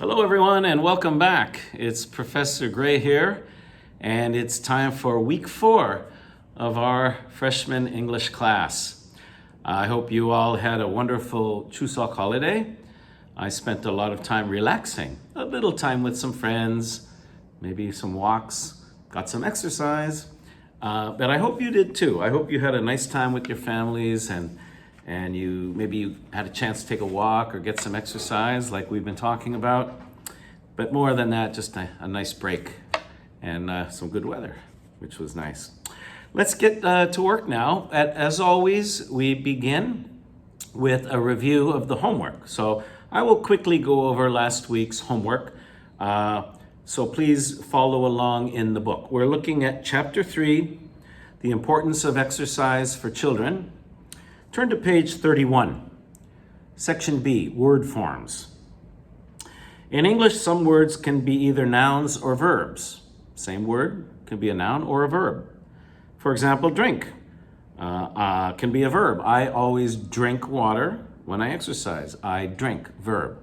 Hello everyone and welcome back. It's Professor Gray here and it's time for week 4 of our freshman English class. I hope you all had a wonderful Chuseok holiday. I spent a lot of time relaxing, a little time with some friends, maybe some walks, got some exercise, but I hope you did too. I hope you had a nice time with your families and you maybe had a chance to take a walk or get some exercise like we've been talking about. But more than that, just a nice break and some good weather, which was nice. Let's get to work now. As always, we begin with a review of the homework. So I will quickly go over last week's homework. So please follow along in the book. We're looking at Chapter 3, The Importance of Exercise for Children. Turn to page 31, Section B, Word Forms. In English, some words can be either nouns or verbs. Same word can be a noun or a verb. For example, drink can be a verb. I always drink water when I exercise. I drink, verb.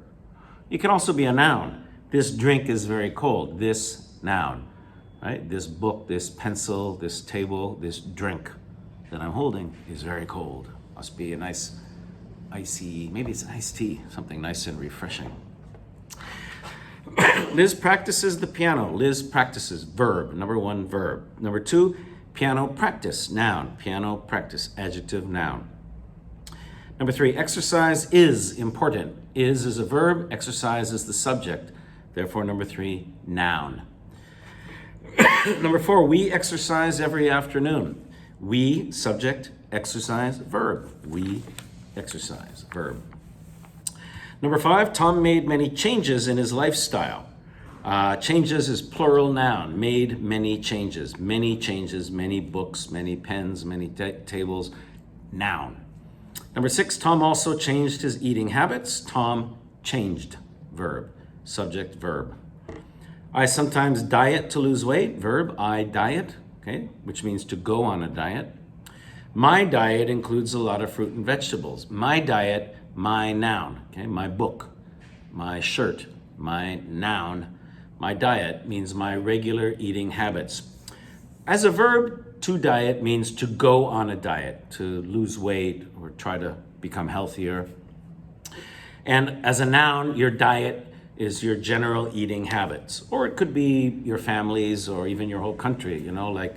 It can also be a noun. This drink is very cold. This noun, right? This book, this pencil, this table, this drink that I'm holding is very cold. Must be a nice icy, maybe it's an iced tea, something nice and refreshing. Liz practices the piano. Liz practices, verb, number 1, verb. Number 2, piano practice, noun. Piano practice, adjective, noun. Number 3, exercise is important. Is a verb, exercise is the subject. Therefore, number 3, noun. Number 4, we exercise every afternoon. We, subject, exercise, verb. We exercise, verb. Number 5, Tom made many changes in his lifestyle. Changes is plural noun, made many changes. Many changes, many books, many pens, many tables, noun. Number 6, Tom also changed his eating habits. Tom changed, verb, subject, verb. I sometimes diet to lose weight, verb, I diet, okay, which means to go on a diet. My diet includes a lot of fruit and vegetables. My diet, my noun, okay, my book, my shirt, my noun. My diet means my regular eating habits. As a verb, to diet means to go on a diet, to lose weight or try to become healthier. And as a noun, your diet is your general eating habits. Or it could be your family's or even your whole country, like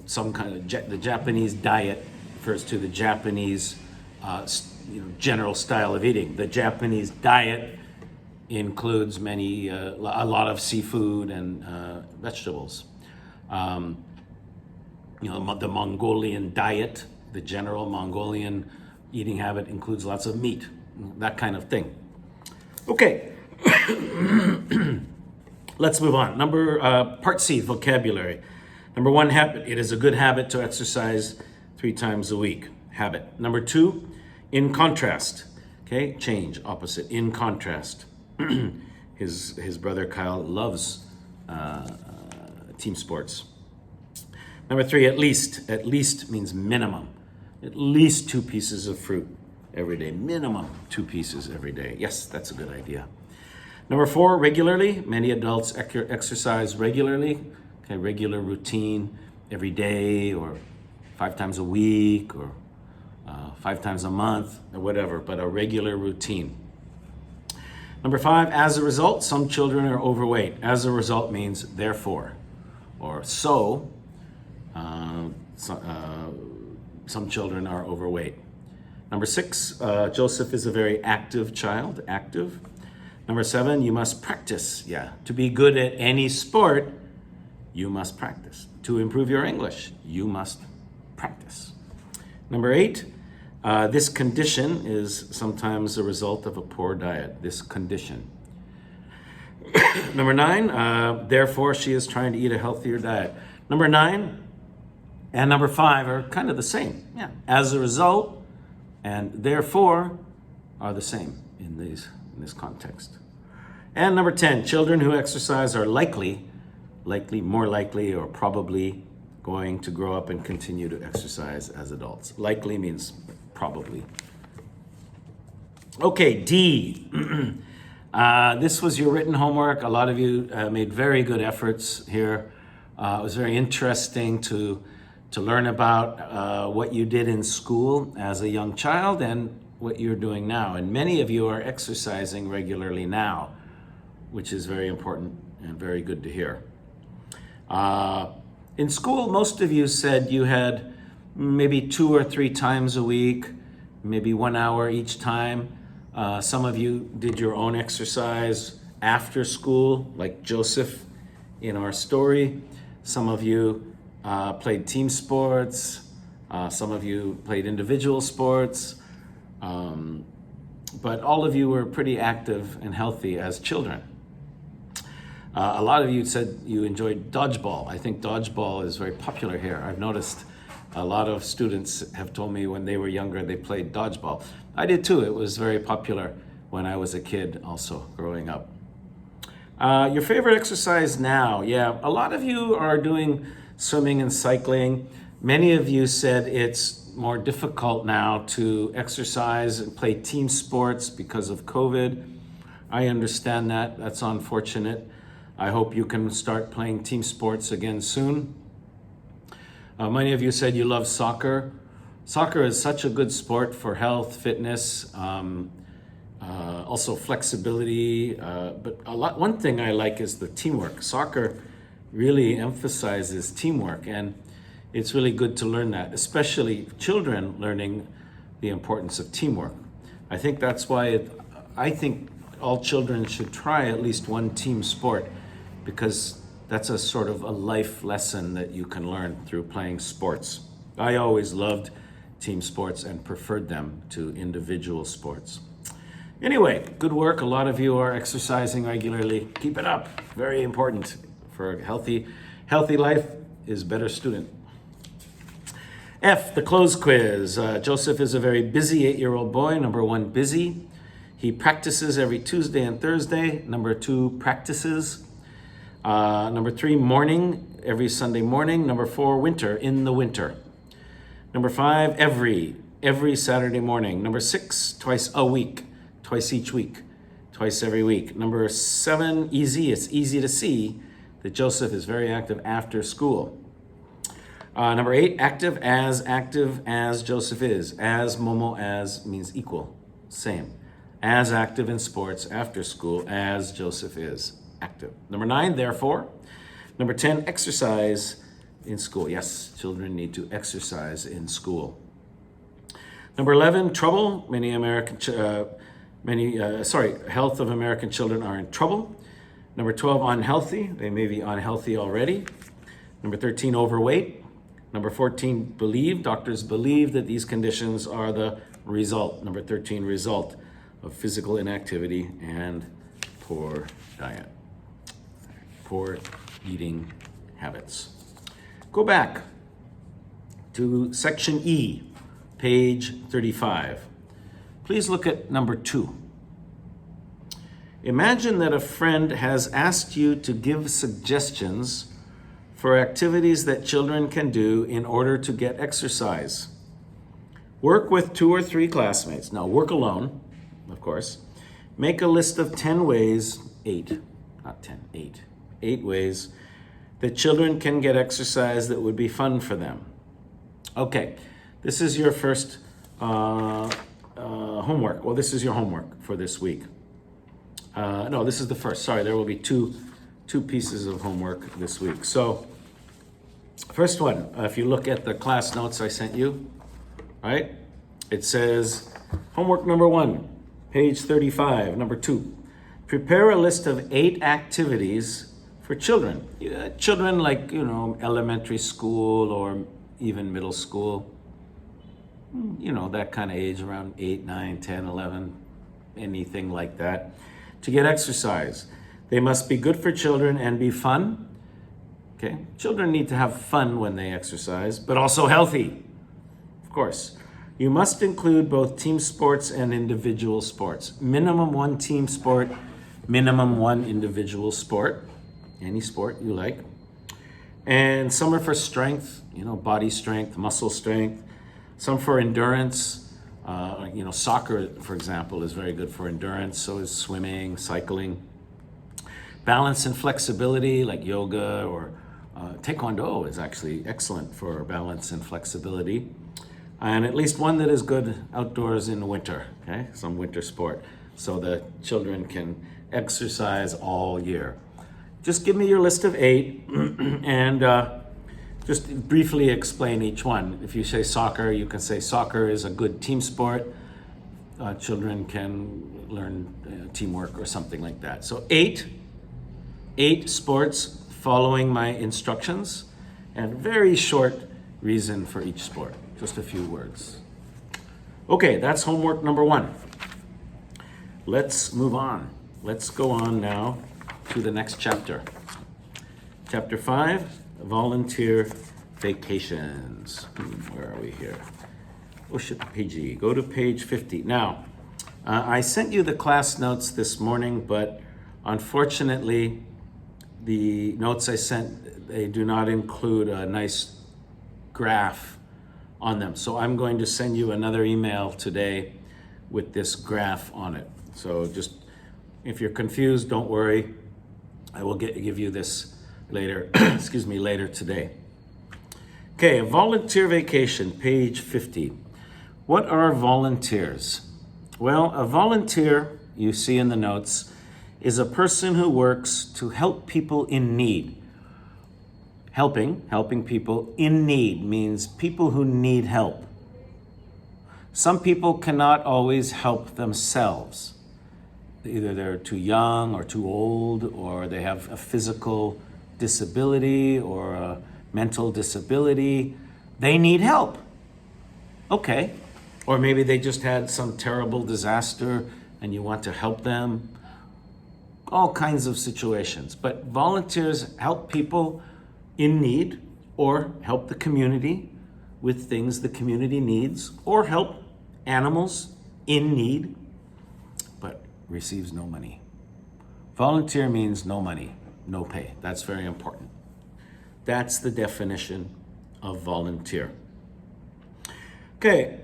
some kind of the Japanese diet refers to the Japanese general style of eating. The Japanese diet includes a lot of seafood and vegetables. The Mongolian diet, the general Mongolian eating habit includes lots of meat, that kind of thing. Okay, let's move on. Part C, vocabulary. Number 1, habit. It is a good habit to exercise 3 times a week. Habit. Number 2, in contrast. Okay, change, opposite, in contrast. His brother Kyle loves team sports. Number 3, at least. At least means minimum. At least 2 pieces of fruit every day. Minimum 2 pieces every day. Yes, that's a good idea. Number 4, regularly. Many adults exercise regularly. Okay, regular routine every day or 5 times a week or 5 times a month or whatever, but a regular routine. Number 5, as a result, some children are overweight. As a result means therefore or so. Some children are overweight. Number 6, Joseph is a very active child, active. Number 7, you must practice. Yeah, to be good at any sport, you must practice. To improve your English, you must practice. Number 8, this condition is sometimes a result of a poor diet. This condition. Number 9, therefore she is trying to eat a healthier diet. Number 9 and number 5 are kind of the same. Yeah, as a result and therefore are the same in this context. And number 10, children who exercise are likely, more likely, or probably going to grow up and continue to exercise as adults. Likely means probably. Okay, D. This was your written homework. A lot of you made very good efforts here. It was very interesting to learn about what you did in school as a young child and what you're doing now. And many of you are exercising regularly now, which is very important and very good to hear. In school, most of you said you had maybe 2 or 3 times a week, maybe 1 hour each time. Some of you did your own exercise after school, like Joseph in our story. Some of you played team sports. Some of you played individual sports. But all of you were pretty active and healthy as children. A lot of you said you enjoyed dodgeball. I think dodgeball is very popular here. I've noticed a lot of students have told me when they were younger they played dodgeball. I did too. It was very popular when I was a kid also, growing up. Your favorite exercise now? Yeah, a lot of you are doing swimming and cycling. Many of you said it's more difficult now to exercise and play team sports because of COVID. I understand that. That's unfortunate. I hope you can start playing team sports again soon. Many of you said you love soccer. Soccer is such a good sport for health, fitness, also flexibility. But one thing I like is the teamwork. Soccer really emphasizes teamwork, and it's really good to learn that, especially children learning the importance of teamwork. I think that's why I think all children should try at least one team sport, because that's a sort of a life lesson that you can learn through playing sports. I always loved team sports and preferred them to individual sports. Anyway, good work. A lot of you are exercising regularly. Keep it up. Very important for a healthy life is better student. F, the close quiz. Joseph is a very busy 8-year-old boy. Number 1, busy. He practices every Tuesday and Thursday. Number 2, practices. Number 3, morning, every Sunday morning. Number 4, winter, in the winter. Number 5, every Saturday morning. Number 6, twice a week, twice each week, twice every week. Number 7, easy. It's easy to see that Joseph is very active after school. Number 8, active as Joseph is. As, Momo, as means equal, same. As active in sports after school as Joseph is active. Number 9, therefore. Number 10, exercise in school. Yes, children need to exercise in school. Number 11, trouble. Health of American children are in trouble. Number 12, unhealthy. They may be unhealthy already. Number 13, overweight. Number 14, believe. Doctors believe that these conditions are the result. Number 13, result of physical inactivity and poor diet. Poor eating habits. Go back to section E, page 35. Please look at number 2. Imagine that a friend has asked you to give suggestions for activities that children can do in order to get exercise. Work with 2 or 3 classmates. Now, work alone, of course. Make a list of 10 ways, 8, not 10, 8. 8 ways that children can get exercise that would be fun for them. Okay, this is your first homework. Well, this is your homework for this week. No, this is the first. Sorry, there will be two pieces of homework this week. So, first one, if you look at the class notes I sent you, right? It says, homework number 1, page 35, number 2. Prepare a list of 8 activities for children. Children like, elementary school or even middle school. That kind of age, around 8, 9, 10, 11, anything like that. To get exercise. They must be good for children and be fun. Okay, children need to have fun when they exercise, but also healthy, of course. You must include both team sports and individual sports. Minimum 1 team sport, minimum 1 individual sport, any sport you like. And some are for strength, body strength, muscle strength. Some for endurance, Soccer, for example, is very good for endurance. So is swimming, cycling. Balance and flexibility, like yoga or taekwondo, is actually excellent for balance and flexibility. And at least one that is good outdoors in the winter, okay? Some winter sport, so the children can exercise all year. Just give me your list of 8 and just briefly explain each one. If you say soccer, you can say soccer is a good team sport. Children can learn teamwork or something like that. So 8 sports following my instructions, and very short reason for each sport. Just a few words. Okay, that's homework number 1. Let's move on. Let's go on now to the next chapter. Chapter 5, volunteer vacations. Where are we here? Oh shit, PG. Go to page 50. Now, I sent you the class notes this morning, but unfortunately, the notes I sent, they do not include a nice graph on them. So I'm going to send you another email today with this graph on it. So just, if you're confused, don't worry. I will give you this later, later today. Okay, a volunteer vacation, page 50. What are volunteers? Well, a volunteer, you see in the notes, is a person who works to help people in need. Helping people in need means people who need help. Some people cannot always help themselves. Either they're too young or too old, or they have a physical disability or a mental disability. They need help. Okay. Or maybe they just had some terrible disaster and you want to help them. All kinds of situations. But volunteers help people in need, or help the community with things the community needs, or help animals in need, but receives no money. Volunteer means no money, no pay. That's very important. That's the definition of volunteer. Okay,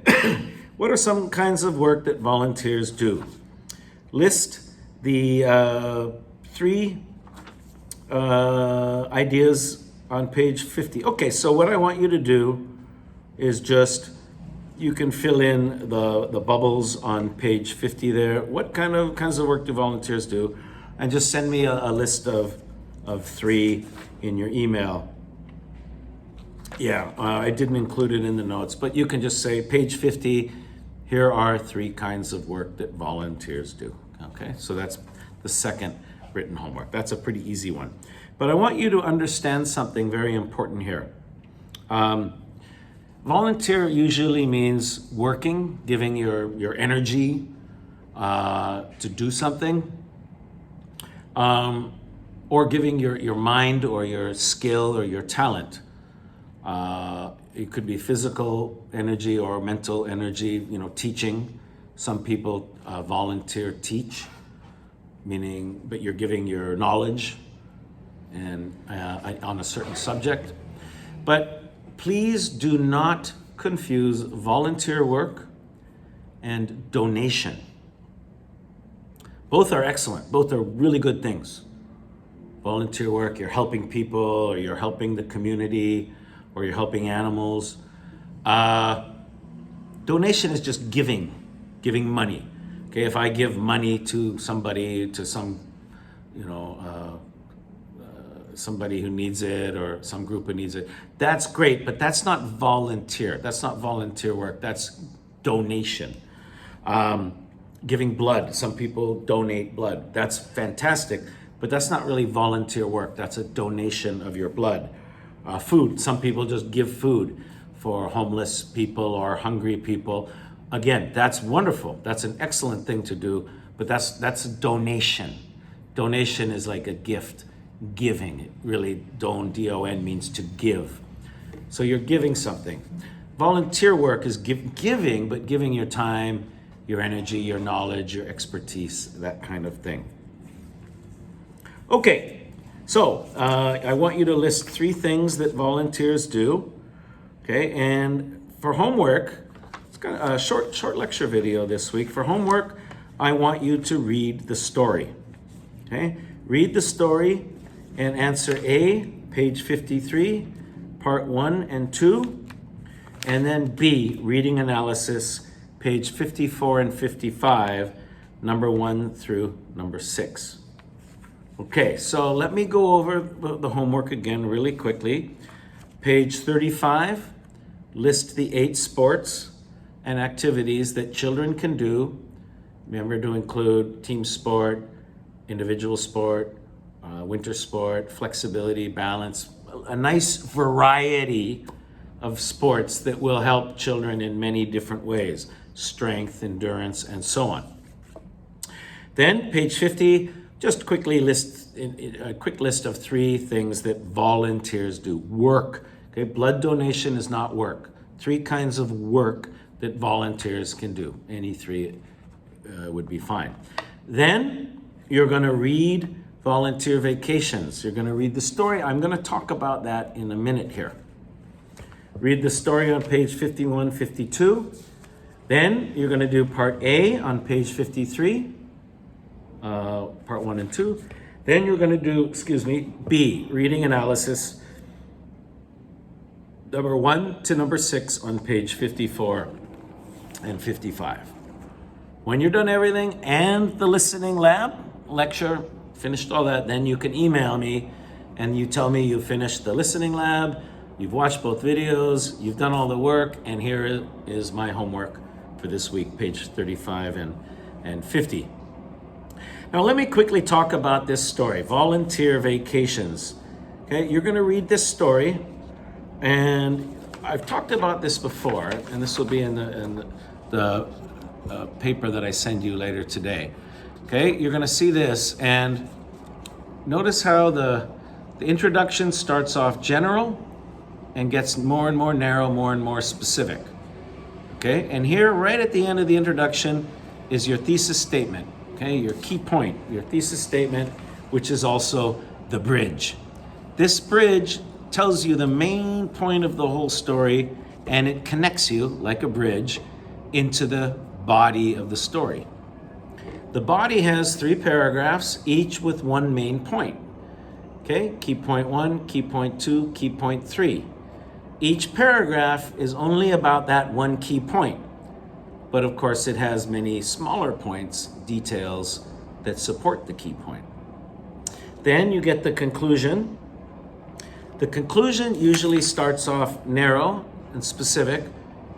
what are some kinds of work that volunteers do? List the 3 ideas on page 50. Okay, so what I want you to do is just, you can fill in the bubbles on page 50 there. What kinds of work do volunteers do? And just send me a list of 3 in your email. Yeah, I didn't include it in the notes, but you can just say page 50, here are 3 kinds of work that volunteers do. Okay, so that's the second written homework. That's a pretty easy one. But I want you to understand something very important here. Volunteer usually means working, giving your energy to do something, or giving your mind or your skill or your talent. It could be physical energy or mental energy, teaching. Some people volunteer teach, meaning, but you're giving your knowledge and on a certain subject. But please do not confuse volunteer work and donation. Both are excellent. Both are really good things. Volunteer work, you're helping people, or you're helping the community, or you're helping animals. Donation is just giving money. Okay, if I give money to somebody, to some, somebody who needs it, or some group who needs it, that's great, but that's not volunteer. That's not volunteer work. That's donation. Giving blood. Some people donate blood. That's fantastic, but that's not really volunteer work. That's a donation of your blood. Food. Some people just give food for homeless people or hungry people. Again, that's wonderful. That's an excellent thing to do, but that's a donation. Donation is like a gift. Giving, it really, D-O-N means to give. So you're giving something. Volunteer work is giving, but giving your time, your energy, your knowledge, your expertise, that kind of thing. Okay, so I want you to list 3 things that volunteers do. Okay, and for homework, It's got a short lecture video this week. For homework, I want you to read the story. Okay? Read the story and answer A, page 53, part 1 and 2, and then B, reading analysis, page 54 and 55, number 1 through number 6. Okay, so let me go over the homework again really quickly. Page 35, list the 8 sports and activities that children can do. Remember to include team sport, individual sport, winter sport, flexibility, balance, a nice variety of sports that will help children in many different ways, strength, endurance, and so on. Then page 50, just quickly list a quick list of 3 things that volunteers do. Work. Okay, blood donation is not work. 3 kinds of work that volunteers can do. Any 3 would be fine. Then you're going to read volunteer vacations. You're going to read the story. I'm going to talk about that in a minute here. Read the story on page 51, 52. Then you're going to do part A on page 53, part 1 and 2. Then you're going to do, B, reading analysis, number 1 to number 6 on page 54 and 55. When you're done everything and the listening lab, lecture, finished all that, then you can email me and you tell me you finished the listening lab, you've watched both videos, you've done all the work, and here is my homework for this week, page 35 and 50. Now let me quickly talk about this story, volunteer vacations. Okay, you're going to read this story, and I've talked about this before, and this will be in the paper that I send you later today. Okay, you're going to see this, and notice how the introduction starts off general and gets more and more narrow, more and more specific. Okay, and here right at the end of the introduction is your thesis statement. Okay, your key point, your thesis statement, which is also the bridge. This bridge tells you the main point of the whole story, and it connects you, like a bridge, into the body of the story. The body has 3 paragraphs, each with one main point. Okay, key point 1, key point 2, key point 3. Each paragraph is only about that one key point, but of course it has many smaller points, details that support the key point. Then you get the conclusion. The conclusion usually starts off narrow and specific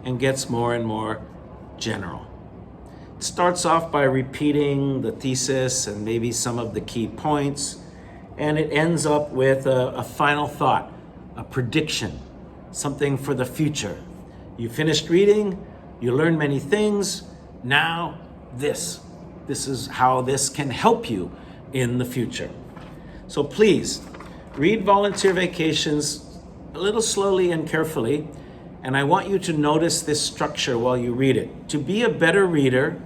and gets more and more general. It starts off by repeating the thesis and maybe some of the key points, and it ends up with a final thought, a prediction, something for the future. You finished reading, you learned many things, now this is how this can help you in the future. So please, read Volunteer Vacations a little slowly and carefully, and I want you to notice this structure while you read it. To be a better reader,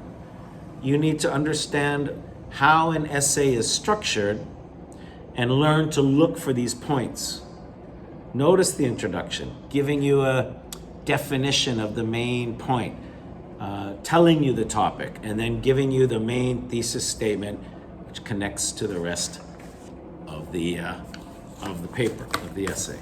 you need to understand how an essay is structured and learn to look for these points. Notice the introduction, giving you a definition of the main point, telling you the topic, and then giving you the main thesis statement, which connects to the rest of the paper, of the essay.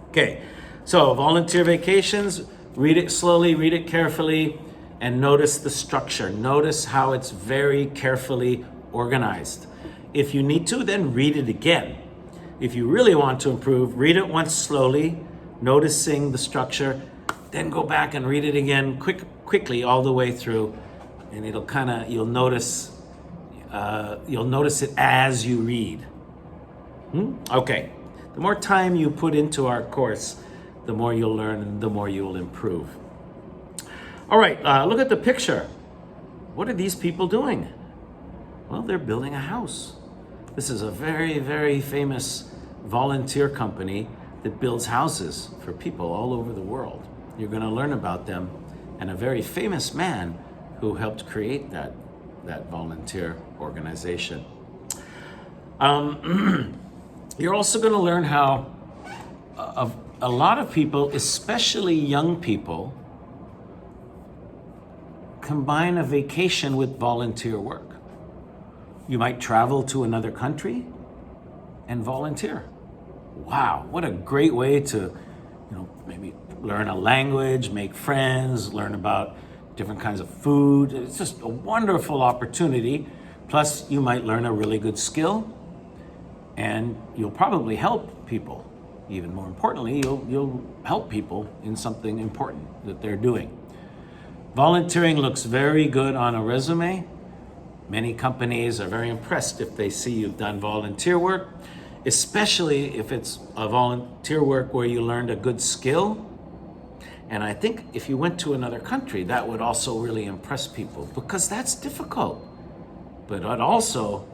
Okay, so Volunteer Vacations, read it slowly, read it carefully, and notice the structure. Notice how it's very carefully organized. If you need to, then read it again. If you really want to improve, read it once slowly, noticing the structure, then go back and read it again quickly all the way through, and you'll notice it as you read. Okay, the more time you put into our course, the more you'll learn and the more you'll improve. All right, look at the picture. What are these people doing? Well, they're building a house. This is a very, very famous volunteer company that builds houses for people all over the world. You're going to learn about them and a very famous man who helped create that volunteer organization. You're also going to learn how a lot of people, especially young people, combine a vacation with volunteer work. You might travel to another country and volunteer. Wow, what a great way to, maybe learn a language, make friends, learn about different kinds of food. It's just a wonderful opportunity. Plus, you might learn a really good skill, and you'll probably help people. Even more importantly, you'll help people in something important that they're doing. Volunteering looks very good on a resume. Many companies are very impressed if they see you've done volunteer work, especially if it's a volunteer work where you learned a good skill. And I think if you went to another country, that would also really impress people, because that's difficult. But it also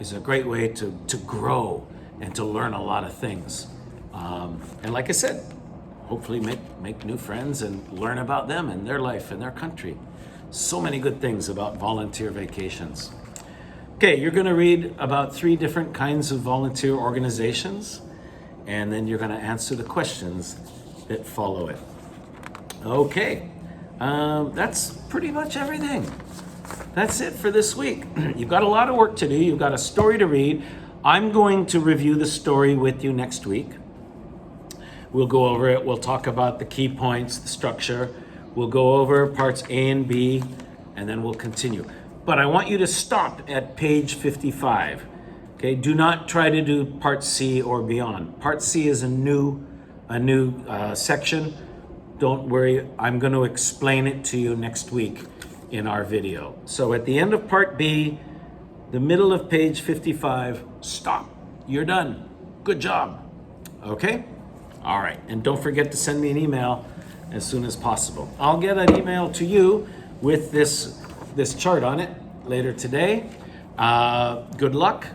is a great way to grow and to learn a lot of things. And like I said, hopefully make new friends and learn about them and their life and their country. So many good things about volunteer vacations. Okay, you're going to read about 3 different kinds of volunteer organizations, and then you're going to answer the questions that follow it. Okay, that's pretty much everything. That's it for this week. You've got a lot of work to do. You've got a story to read. I'm going to review the story with you next week. We'll go over it. We'll talk about the key points, the structure. We'll go over parts A and B, and then we'll continue. But I want you to stop at page 55. Okay, do not try to do part C or beyond. Part C is a new section. Don't worry, I'm going to explain it to you next week in our video. So at the end of part B, the middle of page 55, stop. You're done. Good job. Okay? All right. And don't forget to send me an email as soon as possible. I'll get an email to you with this chart on it later today. Good luck.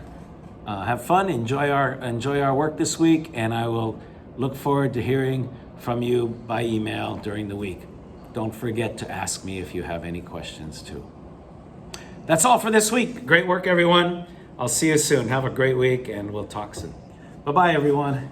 Have fun. Enjoy our work this week, and I will look forward to hearing from you by email during the week. Don't forget to ask me if you have any questions too. That's all for this week. Great work, everyone. I'll see you soon. Have a great week, and we'll talk soon. Bye-bye, everyone.